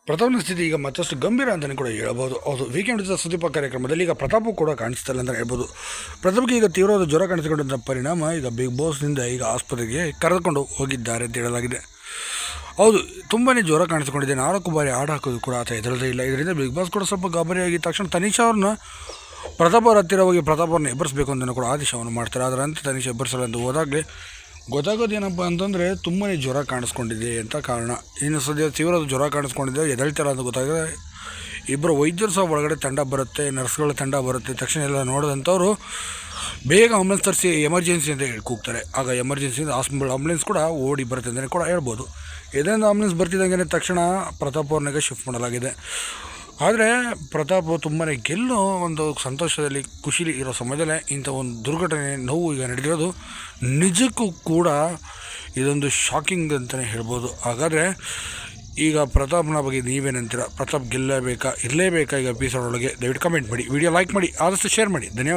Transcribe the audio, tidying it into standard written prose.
ಪ್ರತಾಪ್ನ ಸ್ಥಿತಿ ಈಗ ಮತ್ತಷ್ಟು ಗಂಭೀರ ಅಂತಲೇ ಕೂಡ ಹೇಳ್ಬೋದು. ಹೌದು, ವೀಕೆಂಡ್ ಸುದೀಪ ಕಾರ್ಯಕ್ರಮದಲ್ಲಿ ಈಗ ಪ್ರತಾಪು ಕೂಡ ಕಾಣಿಸ್ತಿಲ್ಲ ಅಂತ ಹೇಳ್ಬೋದು. ಪ್ರತಾಪ್ಗೆ ಈಗ ತೀವ್ರವಾದ ಜ್ವರ ಕಾಣಿಸಿಕೊಂಡಂಥ ಪರಿಣಾಮ ಈಗ ಬಿಗ್ ಬಾಸ್ನಿಂದ ಈಗ ಆಸ್ಪತ್ರೆಗೆ ಕರೆದುಕೊಂಡು ಹೋಗಿದ್ದಾರೆ ಅಂತ ಹೇಳಲಾಗಿದೆ. ಹೌದು, ತುಂಬಾ ಜ್ವರ ಕಾಣಿಸಿಕೊಂಡಿದೆ. 4 ಬಾರಿ ಹಾಡು ಹಾಕೋದು ಕೂಡ ಆತ ಎದುರದೇ ಇಲ್ಲ. ಇದರಿಂದ ಬಿಗ್ ಬಾಸ್ ಕೂಡ ಸ್ವಲ್ಪ ಗಾಬರಿಯಾಗಿ ತಕ್ಷಣ ತನಿಷಾ ಅವ್ರನ್ನ ಪ್ರತಾಪ್ ಅವ್ರ ಹತ್ತಿರ ಹೋಗಿ ಪ್ರತಾಪ್ ಅವ್ರನ್ನ ಎಬ್ಬರಿಸಬೇಕು ಅಂತಲೂ ಕೂಡ ಆದೇಶವನ್ನು ಮಾಡ್ತಾರೆ. ಅದರ ಅಂತ ತನಿಷಾ ಎಬ್ಬರಿಸಲ್ಲ ಅಂತ ಹೋದಾಗಲೇ ಗೊತ್ತಾಗೋದೇನಪ್ಪ ಅಂತಂದರೆ ತುಂಬಾ ಜ್ವರ ಕಾಣಿಸ್ಕೊಂಡಿದೆ ಅಂತ ಕಾರಣ. ಇನ್ನು ಸದ್ಯ ತೀವ್ರವಾದ ಜ್ವರ ಕಾಣಿಸ್ಕೊಂಡಿದೆ, ಎದ್ದೇಳ್ತಾರ ಅಂತ ಗೊತ್ತಾಗಿದೆ. ಇಬ್ಬರು ವೈದ್ಯರು ಸಹ ಒಳಗಡೆ ತಂಡ ಬರುತ್ತೆ, ನರ್ಸ್ಗಳ ತಂಡ ಬರುತ್ತೆ. ತಕ್ಷಣ ಎಲ್ಲ ನೋಡಿದಂಥವ್ರು ಬೇಗ ಆಂಬುಲೆನ್ಸ್ ತರಿಸಿ ಎಮರ್ಜೆನ್ಸಿ ಅಂತ ಕೂಗ್ತಾರೆ. ಆಗ ಎಮರ್ಜೆನ್ಸಿಯಿಂದ ಆಂಬುಲೆನ್ಸ್ ಕೂಡ ಓಡಿ ಬರುತ್ತೆ ಅಂತಲೇ ಕೂಡ ಹೇಳ್ಬೋದು. ಇದರಿಂದ ಆಂಬುಲೆನ್ಸ್ ಬರ್ತಿದ್ದಂಗೆ ತಕ್ಷಣ ಪ್ರತಾಪ್ ಅವ್ರನ್ನಾಗೆ ಶಿಫ್ಟ್ ಮಾಡಲಾಗಿದೆ. ಆದರೆ ಪ್ರತಾಪ್ ತುಂಬಾ ಗೆಲ್ಲೋ ಒಂದು ಸಂತೋಷದಲ್ಲಿ ಖುಷಿಲಿ ಇರೋ ಸಮಯದಲ್ಲೇ ಇಂಥ ಒಂದು ದುರ್ಘಟನೆ ನೋವು ಈಗ ನಡೆದಿರೋದು ನಿಜಕ್ಕೂ ಕೂಡ ಇದೊಂದು ಶಾಕಿಂಗ್ ಅಂತಲೇ ಹೇಳ್ಬೋದು. ಹಾಗಾದರೆ ಈಗ ಪ್ರತಾಪ್ನ ಬಗ್ಗೆ ನೀವೇನಂತೀರ? ಪ್ರತಾಪ್ ಗೆಲ್ಲಬೇಕಾ ಇರಲೇಬೇಕಾ ಈಗ ಎಪಿಸೋಡ್ ಒಳಗೆ? ದಯವಿಟ್ಟು ಕಮೆಂಟ್ ಮಾಡಿ, ವಿಡಿಯೋ ಲೈಕ್ ಮಾಡಿ, ಆದಷ್ಟು ಶೇರ್ ಮಾಡಿ. ಧನ್ಯವಾದ.